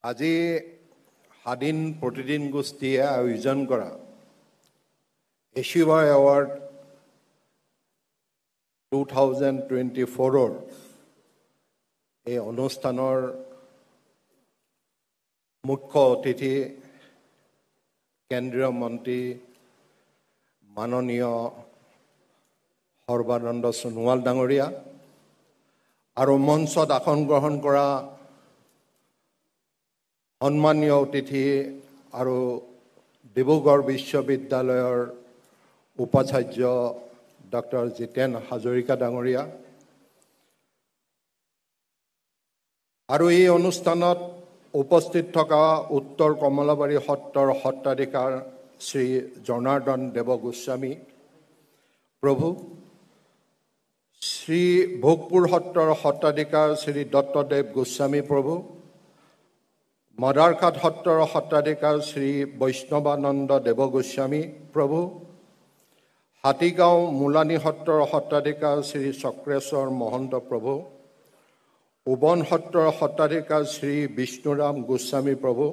আজি স্বাধীন প্ৰতিদিন গোষ্ঠীয়ে আয়োজন কৰা এচিভাৰ এৱাৰ্ড 2024 এই অনুষ্ঠানৰ মুখ্য অতিথি কেন্দ্ৰীয় মন্ত্ৰী মাননীয় সৰ্বানন্দ সোণোৱাল ডাঙৰীয়া আৰু মঞ্চত আসন গ্ৰহণ কৰা সন্মানীয় অতিথি আৰু ডিব্ৰুগড় বিশ্ববিদ্যালয়ৰ উপাচাৰ্য ডক্টৰ জিতেন হাজৰিকা ডাঙৰীয়া আৰু এই অনুষ্ঠানত উপস্থিত থকা উত্তৰ কমলাবাৰী সত্ৰৰ সত্ৰাধিকাৰ শ্ৰী জনাৰ্দন দেৱ গোস্বামী প্ৰভু, শ্ৰী ভোগপুৰ সত্ৰৰ সত্ৰাধিকাৰ শ্ৰী দত্তদেৱ গোস্বামী প্ৰভু, মাদাৰঘাট সত্ৰৰ সত্ৰাধিকাৰ শ্ৰী বৈষ্ণৱানন্দ দেৱ গোস্বামী প্ৰভু, হাতীগাঁও মোলানী সত্ৰৰ সত্ৰাধিকাৰ শ্ৰী চক্ৰেশ্বৰ মহন্ত প্ৰভু, উবন সত্ৰৰ সত্ৰাধিকাৰ শ্ৰী বিষ্ণুৰাম গোস্বামী প্ৰভু,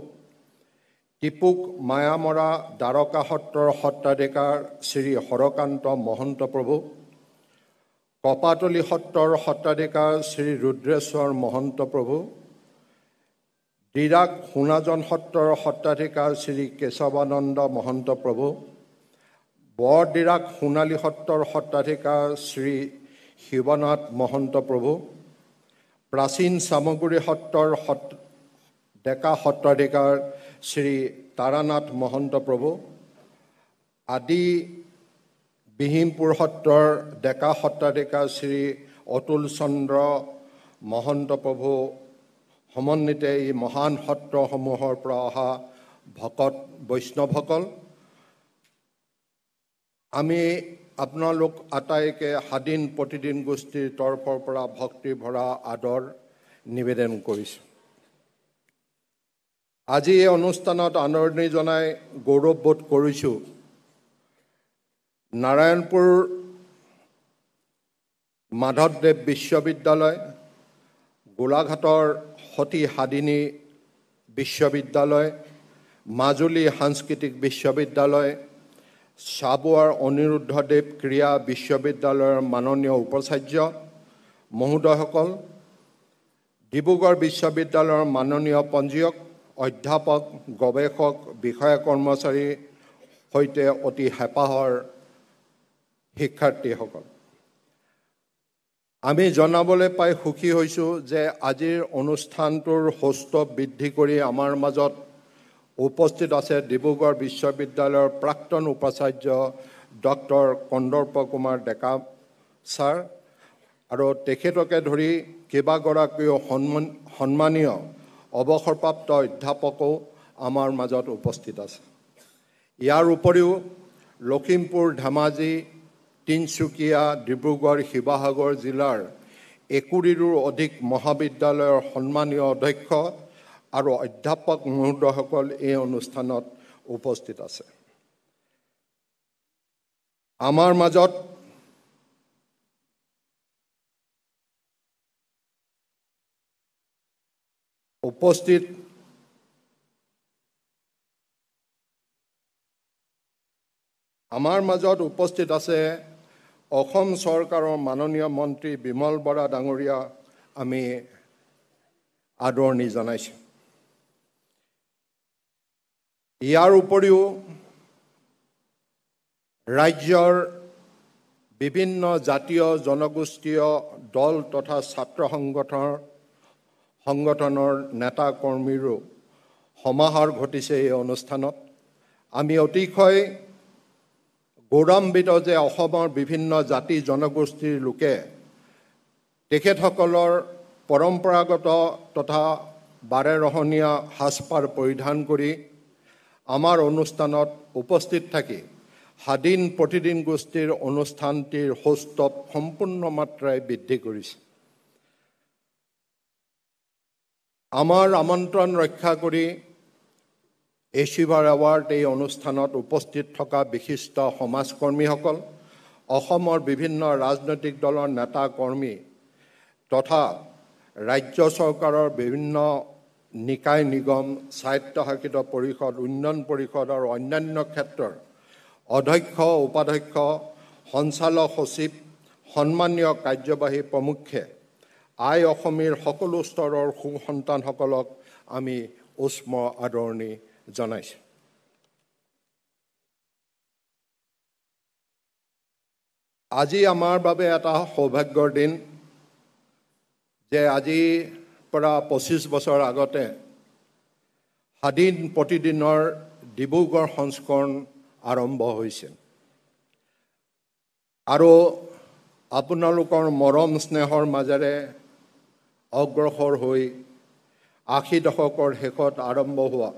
টিপুক মায়ামৰা দ্বাৰকা সত্ৰৰ সত্ৰাধিকাৰ শ্ৰী হৰকান্ত মহন্ত প্ৰভু, কপাতলি সত্ৰৰ সত্ৰাধিকাৰ শ্ৰী ৰুদ্ৰেশ্বৰ মহন্ত প্ৰভু, ডিৰাক সোণাজন সত্ৰৰ সত্ৰাধিকাৰ শ্ৰী কেশৱানন্দ মহন্ত প্ৰভু, বৰডিৰাক সোণালী সত্ৰৰ সত্ৰাধিকাৰ শ্ৰী শিৱনাথ মহন্ত প্ৰভু, প্ৰাচীন চামগুৰি সত্ৰৰ ডেকা সত্ৰাধিকাৰ শ্ৰী তাৰানাথ মহন্ত প্ৰভু, আদি বিহিমপুৰ সত্ৰৰ ডেকা সত্ৰাধিকাৰ শ্ৰী অতুল চন্দ্ৰ মহন্ত প্ৰভু সমন্বিত এই মহান সত্ৰসমূহৰ পৰা অহা ভকত বৈষ্ণৱসকল, আমি আপোনালোক আটাইকে স্বাধীন প্ৰতিদিন গোষ্ঠীৰ তৰফৰ পৰা ভক্তি ভৰা আদৰ নিবেদন কৰিছোঁ। আজি এই অনুষ্ঠানত আদৰণি জনাই গৌৰৱবোধ কৰিছোঁ নাৰায়ণপুৰ মাধৱদেৱ বিশ্ববিদ্যালয়, গোলাঘাটৰ সতী সাদিনী বিশ্ববিদ্যালয়, মাজুলী সাংস্কৃতিক বিশ্ববিদ্যালয়, চাবুৱাৰ অনিৰুদ্ধদেৱ ক্ৰীড়া বিশ্ববিদ্যালয়ৰ মাননীয় উপাচাৰ্য মহোদয়সকল, ডিব্ৰুগড় বিশ্ববিদ্যালয়ৰ মাননীয় পঞ্জীয়ক, অধ্যাপক, গৱেষক, বিষয়া কৰ্মচাৰীৰ সৈতে অতি হেঁপাহৰ শিক্ষাৰ্থীসকল, আমি জনাবলৈ পাই সুখী হৈছোঁ যে আজিৰ অনুষ্ঠানটোৰ সৌষ্ঠৱ বৃদ্ধি কৰি আমাৰ মাজত উপস্থিত আছে ডিব্ৰুগড় বিশ্ববিদ্যালয়ৰ প্ৰাক্তন উপাচাৰ্য ডক্টৰ কন্দৰ্প কুমাৰ ডেকা ছাৰ আৰু তেখেতকে ধৰি কেইবাগৰাকীও সন্মানীয় অৱসৰপ্ৰাপ্ত অধ্যাপকো আমাৰ মাজত উপস্থিত আছে। ইয়াৰ উপৰিও লখিমপুৰ, ধেমাজি, তিনিচুকীয়া, ডিব্ৰুগড়, শিৱসাগৰ জিলাৰ 20ৰো অধিক মহাবিদ্যালয়ৰ সন্মানীয় অধ্যক্ষ আৰু অধ্যাপক মহোদয়সকল এই অনুষ্ঠানত উপস্থিত আছে। আমাৰ মাজত উপস্থিত আছে অসম চৰকাৰৰ মাননীয় মন্ত্ৰী বিমল বৰা ডাঙৰীয়া, আমি আদৰণি জনাইছোঁ। ইয়াৰ উপৰিও ৰাজ্যৰ বিভিন্ন জাতীয় জনগোষ্ঠীয় দল তথা ছাত্ৰ সংগঠনৰ নেতা কৰ্মীৰো সমাহাৰ ঘটিছে এই অনুষ্ঠানত। আমি অতিশয় গৌৰৱান্বিত যে অসমৰ বিভিন্ন জাতি জনগোষ্ঠীৰ লোকে তেখেতসকলৰ পৰম্পৰাগত তথা বাৰেৰহণীয়া সাজপাৰ পৰিধান কৰি আমাৰ অনুষ্ঠানত উপস্থিত থাকি স্বাধীন প্ৰতিদিন গোষ্ঠীৰ অনুষ্ঠানটিৰ সৌষ্ঠৱ সম্পূৰ্ণ মাত্ৰাই বৃদ্ধি কৰিছে। আমাৰ আমন্ত্ৰণ ৰক্ষা কৰি এচিভাৰ এৱাৰ্ড এই অনুষ্ঠানত উপস্থিত থকা বিশিষ্ট সমাজকৰ্মীসকল, অসমৰ বিভিন্ন ৰাজনৈতিক দলৰ নেতা কৰ্মী তথা ৰাজ্য চৰকাৰৰ বিভিন্ন নিকায় নিগম, স্বায়ত্তশাসিত পৰিষদ, উন্নয়ন পৰিষদ আৰু অন্যান্য ক্ষেত্ৰৰ অধ্যক্ষ, উপাধ্যক্ষ, সঞ্চালক সচিব, সন্মানীয় কাৰ্যবাহী প্ৰমুখ্যে আই অসমীৰ সকলো স্তৰৰ সুসন্তানসকলক আমি উষ্ম আদৰণি জনাইছোঁ। আজি আমাৰ বাবে এটা সৌভাগ্যৰ দিন যে আজিৰ পৰা ২৫ বছৰ আগতে স্বাধীন প্ৰতিদিনৰ ডিব্ৰুগড় সংস্কৰণ আৰম্ভ হৈছিল আৰু আপোনালোকৰ মৰম স্নেহৰ মাজেৰে অগ্ৰসৰ হৈ ৮০ দশকৰ শেষত আৰম্ভ হোৱা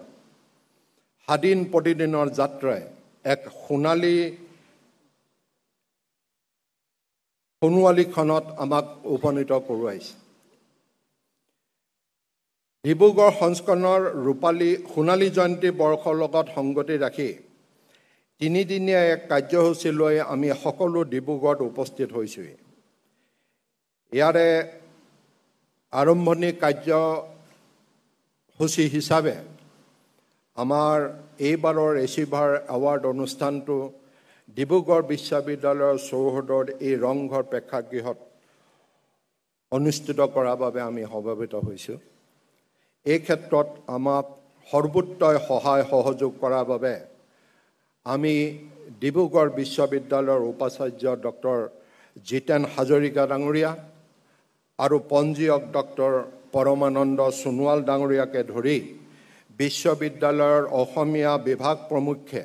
স্বাধীন প্ৰতিদিনৰ যাত্ৰাই এক সোণোৱালী ক্ষণত আমাক উপনীত কৰোৱাইছে। ডিব্ৰুগড় সংস্কৰণৰ সোণালী জয়ন্তী বৰ্ষৰ লগত সংগতি ৰাখি তিনিদিনীয়া এক কাৰ্যসূচী লৈ আমি সকলো ডিব্ৰুগড়ত উপস্থিত হৈছোঁহি। ইয়াৰে আৰম্ভণি কাৰ্যসূচী হিচাপে আমাৰ এইবাৰৰ এচিভাৰ এৱাৰ্ড অনুষ্ঠানটো ডিব্ৰুগড় বিশ্ববিদ্যালয়ৰ চৌহদৰ এই ৰংঘৰ প্ৰেক্ষাগৃহত অনুষ্ঠিত কৰাৰ বাবে আমি সমবেত হৈছোঁ। এই ক্ষেত্ৰত আমাক সৰ্বোত্তই সহায় সহযোগ কৰাৰ বাবে আমি ডিব্ৰুগড় বিশ্ববিদ্যালয়ৰ উপাচাৰ্য ডক্টৰ জিতেন হাজৰিকা ডাঙৰীয়া আৰু পঞ্জীয়ক ডক্টৰ পৰমানন্দ সোণোৱাল ডাঙৰীয়াকে ধৰি বিশ্ববিদ্যালয়ৰ অসমীয়া বিভাগ প্ৰমুখ্যে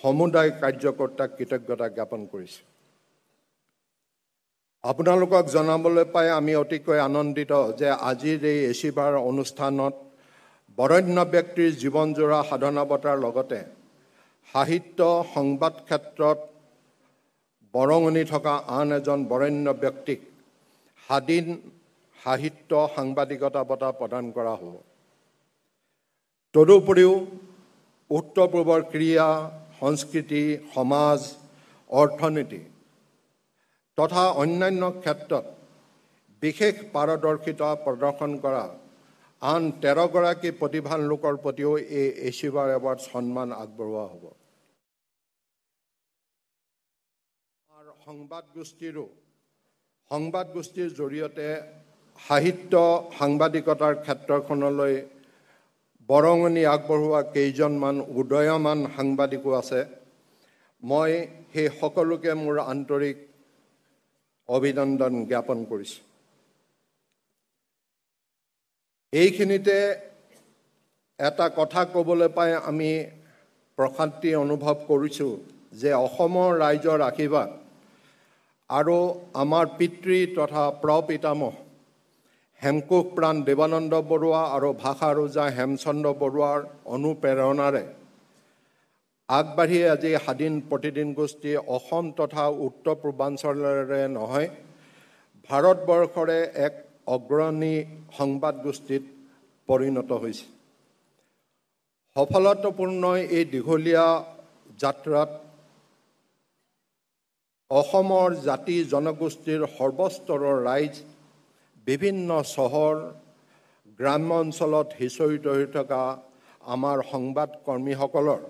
সমুদায় কাৰ্যকৰ্তাক কৃতজ্ঞতা জ্ঞাপন কৰিছোঁ। আপোনালোকক জনাবলৈ পাই আমি অতিকৈ আনন্দিত যে আজিৰ এই এচিভাৰ অনুষ্ঠানত বৰেণ্য ব্যক্তিৰ জীৱনজোৰা সাধনা বঁটাৰ লগতে সাহিত্য সংবাদ ক্ষেত্ৰত বৰঙণি থকা আন এজন বৰেণ্য ব্যক্তিক স্বাধীন সাহিত্য সাংবাদিকতা বঁটা প্ৰদান কৰা হ'ব। তদুপৰিও উত্তৰ পূবৰ ক্ৰীড়া, সংস্কৃতি, সমাজ, অৰ্থনীতি তথা অন্যান্য ক্ষেত্ৰত বিশেষ পাৰদৰ্শিতা প্ৰদৰ্শন কৰা আন ১৩ গৰাকী প্ৰতিভাৱান লোকৰ প্ৰতিও এই এচিভাৰ এৱাৰ্ড সন্মান আগবঢ়োৱা হ'ব। আমাৰ সংবাদ গোষ্ঠীৰ জৰিয়তে সাহিত্য সাংবাদিকতাৰ ক্ষেত্ৰখনলৈ বৰঙণি আগবঢ়োৱা কেইজনমান উদীয়মান সাংবাদিকো আছে। মই সেই সকলোকে মোৰ আন্তৰিক অভিনন্দন জ্ঞাপন কৰিছোঁ। এইখিনিতে এটা কথা ক'বলৈ পাই আমি প্ৰশান্তি অনুভৱ কৰিছোঁ যে অসমৰ ৰাইজৰ আশীৰ্বাদ আৰু আমাৰ পিতৃ তথা প্ৰপিতামহ হেমকোষ প্ৰাণ দেৱানন্দ বৰুৱা আৰু ভাষা ৰজা হেমচন্দ্ৰ বৰুৱাৰ অনুপ্ৰেৰণাৰে আগবাঢ়ি আজি স্বাধীন প্ৰতিদিন গোষ্ঠী অসম তথা উত্তৰ পূৰ্বাঞ্চলৰে নহয় ভাৰতবৰ্ষৰে এক অগ্ৰণী সংবাদ গোষ্ঠীত পৰিণত হৈছে। সফলতাপূৰ্ণ এই দীঘলীয়া যাত্ৰাত অসমৰ জাতি জনগোষ্ঠীৰ সৰ্বস্তৰৰ ৰাইজ, বিভিন্ন চহৰ গ্ৰাম্য অঞ্চলত সিঁচৰিত হৈ থকা আমাৰ সংবাদ কৰ্মীসকলৰ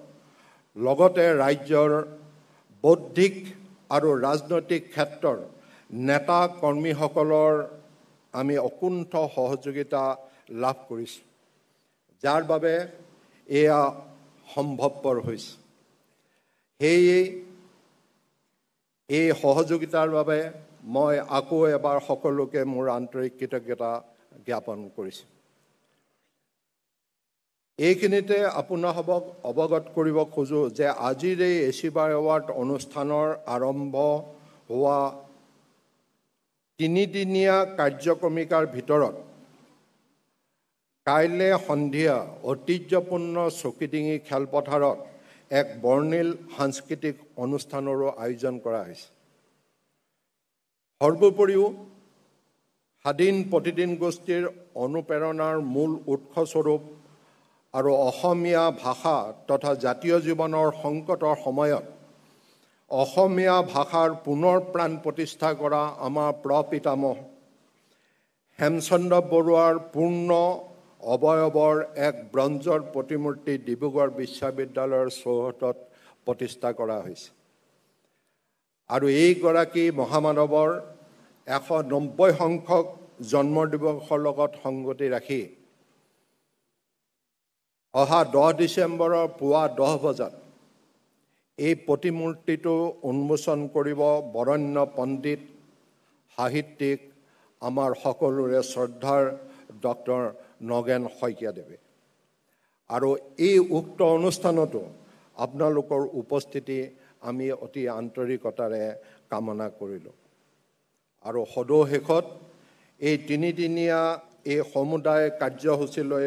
লগতে ৰাজ্যৰ বৌদ্ধিক আৰু ৰাজনৈতিক ক্ষেত্ৰৰ নেতা কৰ্মীসকলৰ আমি অকুণ্ঠ সহযোগিতা লাভ কৰিছোঁ, যাৰ বাবে এয়া সম্ভৱপৰ হৈছে। সেয়ে এই সহযোগিতাৰ বাবে মই আকৌ এবাৰ সকলোকে মোৰ আন্তৰিক কৃতজ্ঞতা জ্ঞাপন কৰিছোঁ। এইখিনিতে আপোনাসবক অৱগত কৰিব খোজোঁ যে আজিৰ এই এচিভাৰ এৱাৰ্ড অনুষ্ঠানৰ আৰম্ভ হোৱা তিনিদিনীয়া কাৰ্যক্ৰমিকাৰ ভিতৰত কাইলৈ সন্ধিয়া ঐতিহ্যপূৰ্ণ চকীডিঙি খেলপথাৰত এক বৰ্ণিল সাংস্কৃতিক অনুষ্ঠানৰো আয়োজন কৰা হৈছে। সৰ্বোপৰিও স্বাধীন প্ৰতিদিন গোষ্ঠীৰ অনুপ্ৰেৰণাৰ মূল উৎসস্বৰূপ আৰু অসমীয়া ভাষা তথা জাতীয় জীৱনৰ সংকটৰ সময়ত অসমীয়া ভাষাৰ পুনৰ প্ৰাণ প্ৰতিষ্ঠা কৰা আমাৰ প্ৰপিতামহ হেমচন্দ্ৰ বৰুৱাৰ পূৰ্ণ অৱয়ৱৰ এক ব্ৰঞ্জৰ প্ৰতিমূৰ্তি ডিব্ৰুগড় বিশ্ববিদ্যালয়ৰ চৌহদত প্ৰতিষ্ঠা কৰা হৈছে। আৰু এইগৰাকী মহামানৱৰ 190 সংখ্যক জন্ম দিৱসৰ লগত সংগতি ৰাখি অহা 10 ডিচেম্বৰৰ পুৱা 10 বজাত এই প্ৰতিমূৰ্তিটো উন্মোচন কৰিব বৰেণ্য পণ্ডিত সাহিত্যিক আমাৰ সকলোৰে শ্ৰদ্ধাৰ ডক্টৰ নগেন শইকীয়াদেৱে। আৰু এই উক্ত অনুষ্ঠানতো আপোনালোকৰ উপস্থিতি আমি অতি আন্তৰিকতাৰে কামনা কৰিলোঁ। আৰু সদৌ শেষত এই তিনিদিনীয়া এই সমুদায় কাৰ্যসূচীলৈ